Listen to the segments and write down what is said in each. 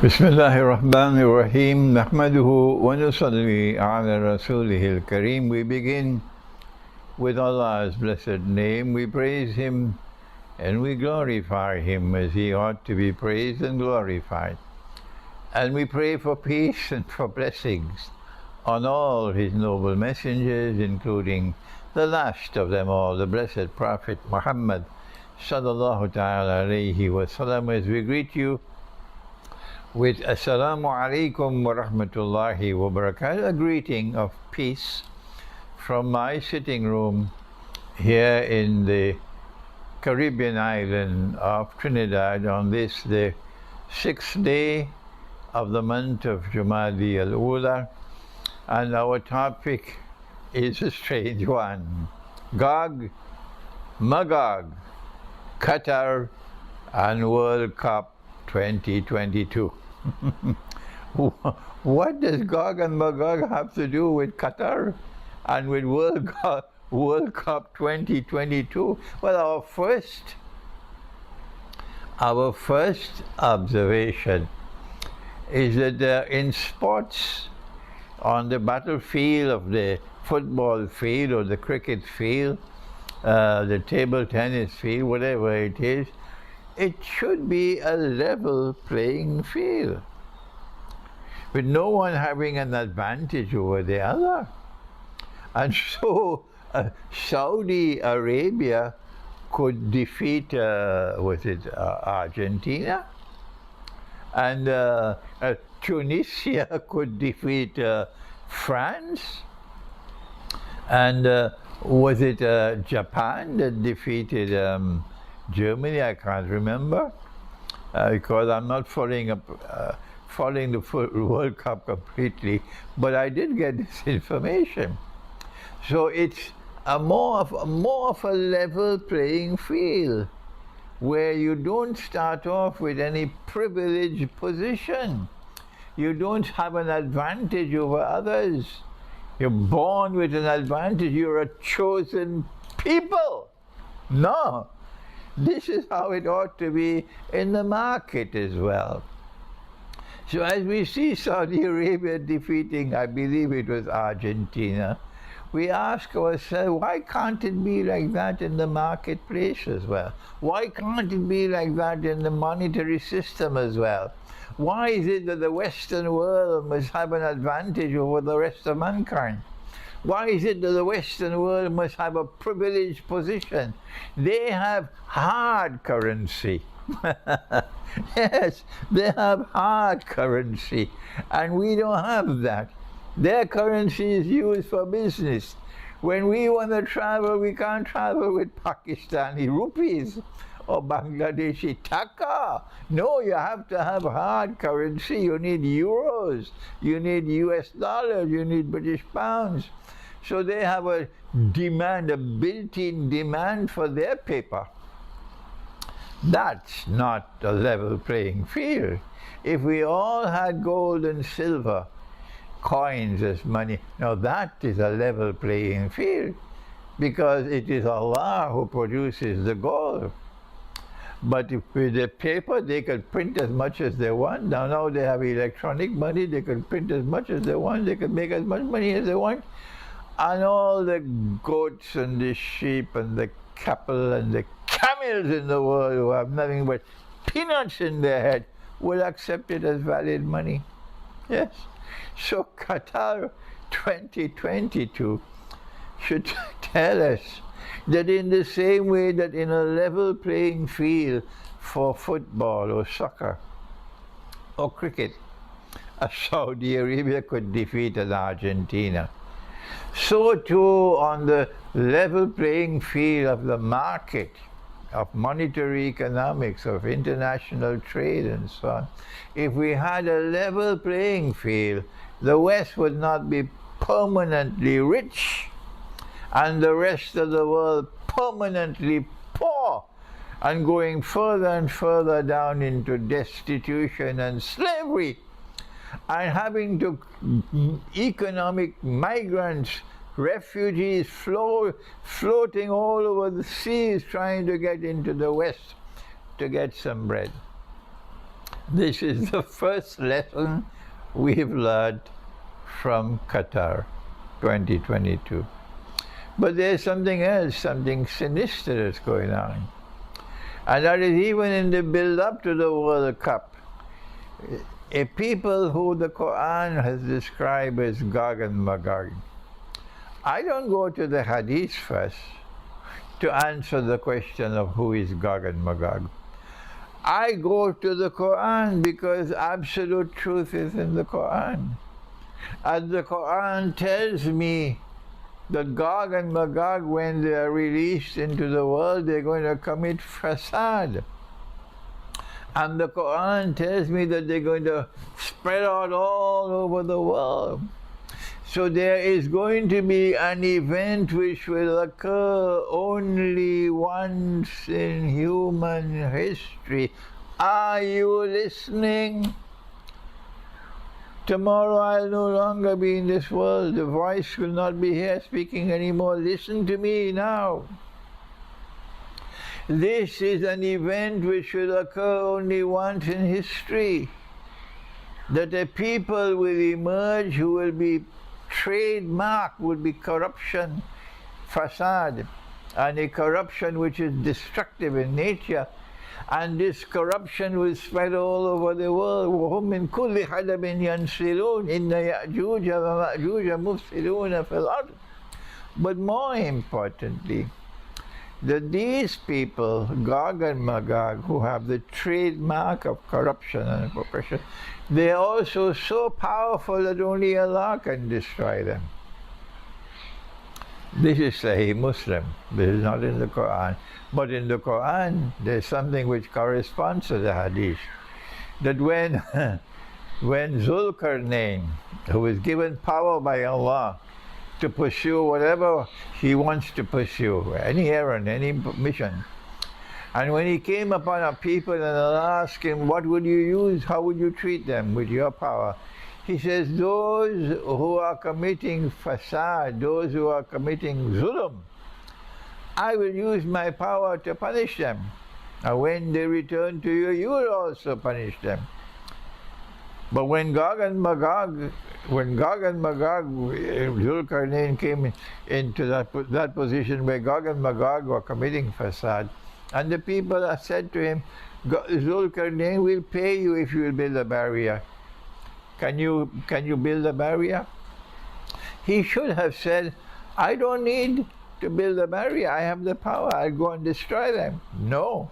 بسم الله الرحمن الرحيم نحمده ونصلي على رسوله الكريم. We begin with Allah's blessed name. We praise Him and we glorify Him as He ought to be praised and glorified. And we pray for peace and for blessings on all His noble messengers, including the last of them all, the blessed Prophet Muhammad sallallahu ta'ala alayhi wa sallam, as we greet you with Assalamu alaikum wa rahmatullahi wa barakatuh, a greeting of peace from my sitting room here in the Caribbean island of Trinidad on this, the 6th day of the month of Jumadi al-Ula. And our topic is a strange one: GOG, MAGOG, Qatar and World Cup 2022. What does GOG and MAGOG have to do with Qatar and with World Cup 2022? Well, our first observation is that in sports, on the battlefield of the football field or the cricket field, the table tennis field, whatever it is, it should be a level playing field, with no one having an advantage over the other. And so Saudi Arabia could defeat, Argentina? And Tunisia could defeat France? And Japan that defeated Germany? I can't remember because I'm not following the World Cup completely, but I did get this information. So it's more of a level playing field where you don't start off with any privileged position. You don't have an advantage over others. You're born with an advantage. You're a chosen people. No. This is how it ought to be in the market as well. So as we see Saudi Arabia defeating, I believe it was Argentina, we ask ourselves, why can't it be like that in the marketplace as well? Why can't it be like that in the monetary system as well? Why is it that the Western world must have an advantage over the rest of mankind? Why is it that the Western world must have a privileged position? They have hard currency. Yes, they have hard currency, and we don't have that. Their currency is used for business. When we want to travel, we can't travel with Pakistani rupees or Bangladeshi taka. No, you have to have hard currency. You need euros, you need US dollars, you need British pounds. So they have a demand, a built-in demand for their paper. That's not a level playing field. If we all had gold and silver coins as money, now that is a level playing field, because it is Allah who produces the gold. But if with the paper, they could print as much as they want. Now they have electronic money. They can print as much as they want. They can make as much money as they want. And all the goats and the sheep and the cattle and the camels in the world who have nothing but peanuts in their head will accept it as valid money. Yes. So Qatar 2022 should tell us that in the same way that in a level playing field for football or soccer or cricket, a Saudi Arabia could defeat an Argentina, so too on the level playing field of the market, of monetary economics, of international trade and so on. If we had a level playing field, the West would not be permanently rich and the rest of the world permanently poor and going further and further down into destitution and slavery, and having to economic migrants, refugees floating all over the seas trying to get into the West to get some bread. This is the first lesson we've learned from Qatar 2022. But there's something else, something sinister that's going on. And that is even in the build-up to the World Cup. A people who the Quran has described as GOG and Magog. I don't go to the Hadith first to answer the question of who is GOG and Magog. I go to the Quran because absolute truth is in the Quran. And the Quran tells me that GOG and Magog, when they are released into the world, they're going to commit fasad. And the Quran tells me that they're going to spread out all over the world. So there is going to be an event which will occur only once in human history. Are you listening? Tomorrow I'll no longer be in this world. The voice will not be here speaking anymore. Listen to me now. This is an event which will occur only once in history. That a people will emerge who will be trademark, would be corruption, fasad, and a corruption which is destructive in nature. And this corruption will spread all over the world. وَهُمْ مِنْ كُلِّ حَدَبٍ يَنْسِلُونَ إِنَّ يَأْجُوجَ وَمَأْجُوجَ مُفْسِدُونَ فِي الْأَرْضِ. But more importantly, that these people, GOG and Magog, who have the trademark of corruption and oppression, they are also so powerful that only Allah can destroy them. This is Sahih Muslim. This is not in the Quran. But in the Quran, there's something which corresponds to the Hadith. That when Zulkarnain, who was given power by Allah to pursue whatever he wants to pursue, any errand, any mission, and when he came upon a people and Allah asked him, what would you use, how would you treat them with your power? He says, those who are committing fasad, those who are committing zulm, I will use my power to punish them. And when they return to you, you will also punish them. But when GOG and Magog, Zulkarnain came into that position where GOG and Magog were committing fasad, and the people said to him, Zulkarnain will pay you if you will build a barrier. Can you build a barrier? He should have said, I don't need to build a barrier. I have the power. I'll go and destroy them. No.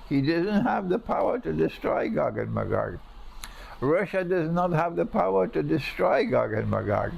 He doesn't have the power to destroy GOG and Magog. Russia does not have the power to destroy GOG and Magog.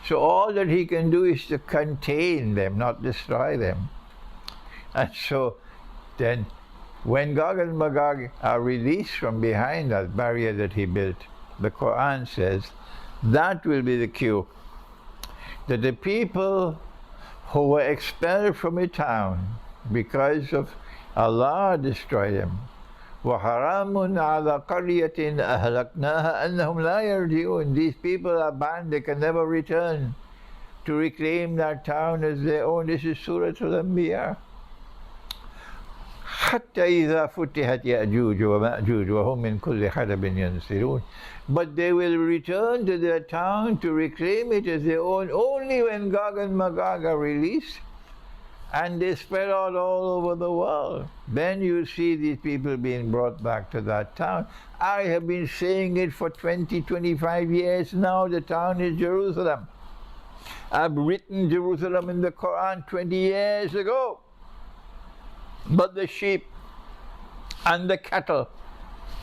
So all that he can do is to contain them, not destroy them. And so then when GOG and Magog are released from behind that barrier that he built, the Quran says that will be the cue. That the people who were expelled from a town because of Allah destroyed them. وَحَرَامٌ عَلَى قَرْيَةٍ أَهْلَكْنَاهَا أَنَّهُمْ لَا يَرْجِعُونَ. These people are banned, they can never return to reclaim that town as their own. This is Surah Al-Anbiya. حَتَّى إِذَا فُتِحَتْ يَأْجُوجُ وَمَأْجُوجُ وَهُمْ مِنْ كُلِّ حَدَبٍ يَنْسِلُونَ. But they will return to their town to reclaim it as their own only when GOG and Magog are released and they spread out all over the world. Then you see these people being brought back to that town. I have been saying it for 20, 25 years now. The town is Jerusalem. I've written Jerusalem in the Quran 20 years ago. But the sheep and the cattle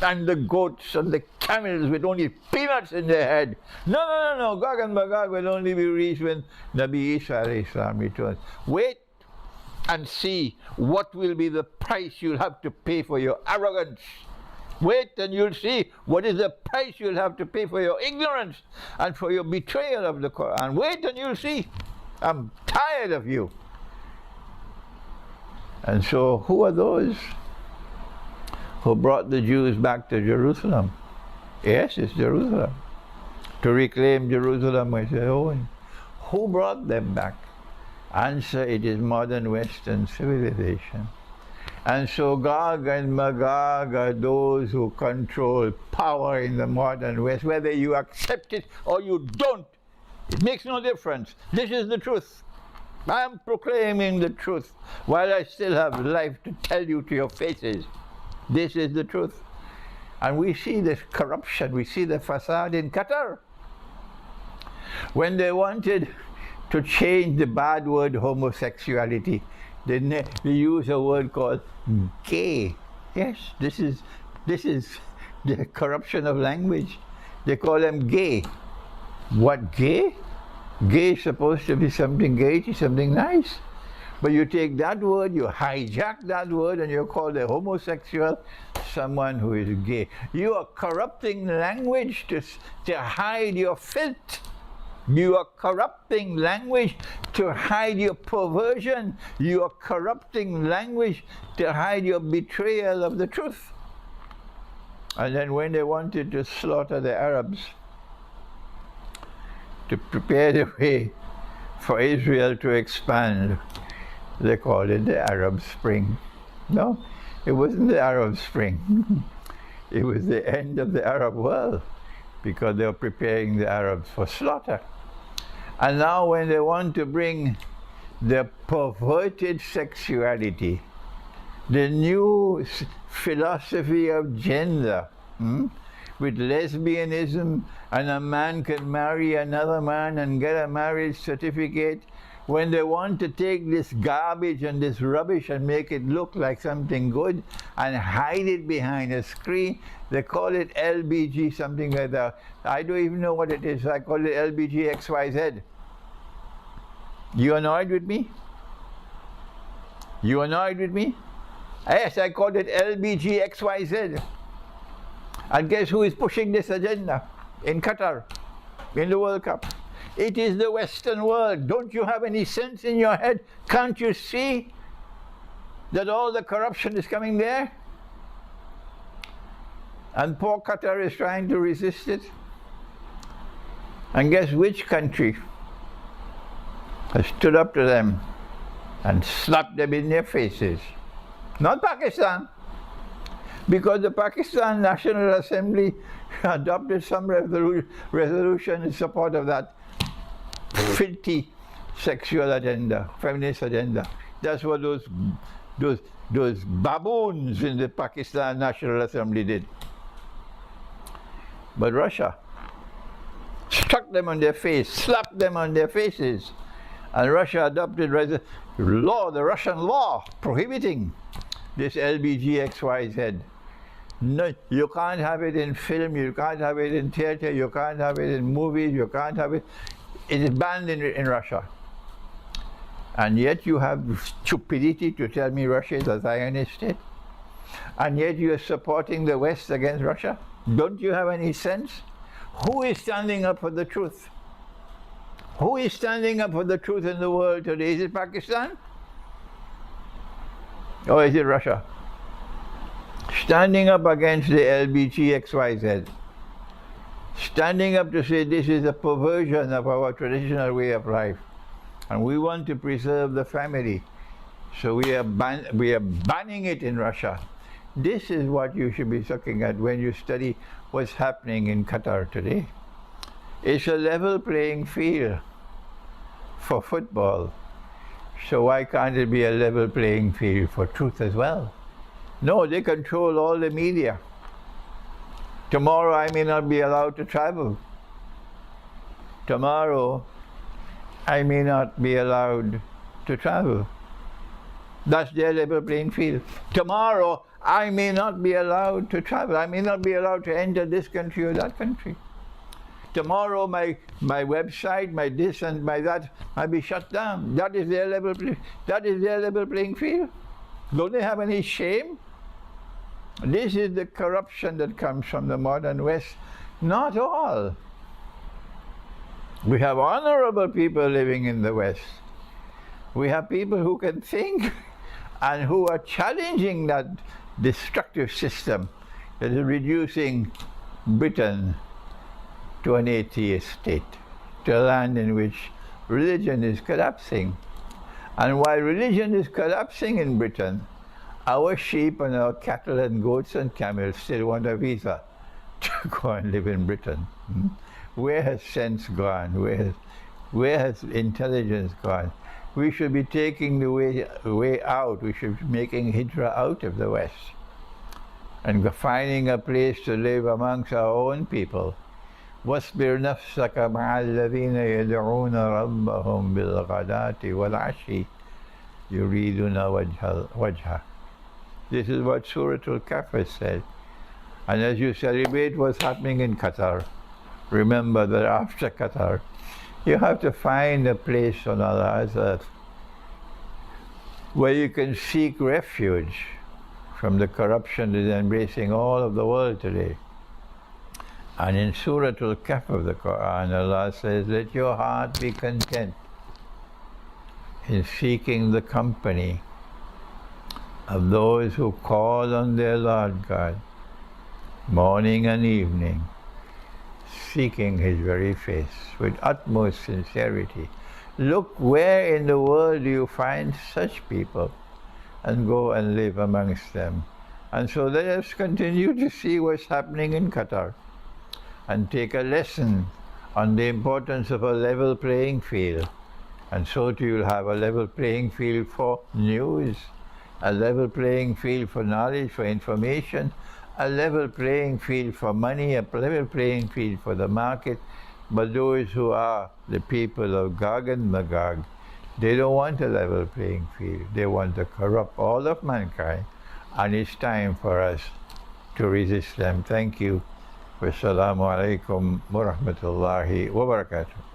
and the goats and the camels with only peanuts in their head. No. GOG and Magog will only be reached when Nabi Isa alayhi salam returns. Wait and see what will be the price you'll have to pay for your arrogance. Wait and you'll see what is the price you'll have to pay for your ignorance and for your betrayal of the Quran. Wait and you'll see. I'm tired of you. And so who are those who brought the Jews back to Jerusalem? Yes, it's Jerusalem. To reclaim Jerusalem as their own. Who brought them back? Answer, it is modern Western civilization. And so Gog and Magog are those who control power in the modern West. Whether you accept it or you don't, it makes no difference. This is the truth. I am proclaiming the truth while I still have life to tell you to your faces. This is the truth. And we see this corruption, we see the facade in Qatar. When they wanted to change the bad word homosexuality, they use a word called gay. Yes, this is the corruption of language. They call them gay. What, gay? Gay is supposed to be something gay, something nice. But you take that word, you hijack that word, and you call the homosexual someone who is gay. You are corrupting language to hide your filth. You are corrupting language to hide your perversion. You are corrupting language to hide your betrayal of the truth. And then when they wanted to slaughter the Arabs, to prepare the way for Israel to expand, they called it the Arab Spring. No, it wasn't the Arab Spring. It was the end of the Arab world, because they were preparing the Arabs for slaughter. And now when they want to bring the perverted sexuality, the new philosophy of gender, with lesbianism, and a man can marry another man and get a marriage certificate, when they want to take this garbage and this rubbish and make it look like something good and hide it behind a screen, they call it LBG, something like that. I don't even know what it is. I call it LBG XYZ. You annoyed with me? You annoyed with me? Yes, I called it LBG XYZ. And guess who is pushing this agenda in Qatar, in the World Cup? It is the Western world. Don't you have any sense in your head? Can't you see that all the corruption is coming there? And poor Qatar is trying to resist it. And guess which country has stood up to them and slapped them in their faces? Not Pakistan. Because the Pakistan National Assembly adopted some resolution in support of that filthy sexual agenda, feminist agenda. That's what those baboons in the Pakistan National Assembly did. But Russia struck them on their face, slapped them on their faces, and Russia adopted the Russian law prohibiting this LBGXYZ. No, you can't have it in film, you can't have it in theater, you can't have it in movies, you can't have it. It is banned in Russia. And yet you have the stupidity to tell me Russia is a Zionist state. And yet you are supporting the West against Russia. Don't you have any sense? Who is standing up for the truth? Who is standing up for the truth in the world today? Is it Pakistan? Or is it Russia? Standing up against the LBGXYZ. Standing up to say this is a perversion of our traditional way of life. And we want to preserve the family. So we are banning it in Russia. This is what you should be looking at when you study what's happening in Qatar today. It's a level playing field for football. So why can't it be a level playing field for truth as well? No, they control all the media. Tomorrow I may not be allowed to travel. Tomorrow I may not be allowed to travel. That's their level playing field. Tomorrow I may not be allowed to travel. I may not be allowed to enter this country or that country. Tomorrow my website, my this and my that might be shut down. That is their level playing field. Don't they have any shame? This is the corruption that comes from the modern West. Not all. We have honorable people living in the West. We have people who can think and who are challenging that destructive system that is reducing Britain to an atheist state, to a land in which religion is collapsing. And while religion is collapsing in Britain, Our sheep and our cattle and goats and camels still want a visa to go and live in Britain. Where has sense gone? Where has intelligence gone? We should be taking the way out. We should be making hijrah out of the West and finding a place to live amongst our own people. واصبر نفسك مع الذين يدعون ربهم بالغداة والعشي يريدون وجهه. This is what Surah Al-Kahf said. And as you celebrate what's happening in Qatar, remember that after Qatar, you have to find a place on Allah's earth where you can seek refuge from the corruption that is embracing all of the world today. And in Surah Al-Kahf of the Quran, Allah says, let your heart be content in seeking the company of those who call on their Lord God morning and evening, seeking His very face with utmost sincerity. Look where in the world do you find such people, and go and live amongst them. And so let us continue to see what's happening in Qatar and take a lesson on the importance of a level playing field. And so too you'll have a level playing field for news, a level playing field for knowledge, for information, a level playing field for money, a level playing field for the market. But those who are the people of GOG and MAGOG, they don't want a level playing field. They want to corrupt all of mankind. And it's time for us to resist them. Thank you. Wassalamu alaikum wa rahmatullahi wa barakatuh.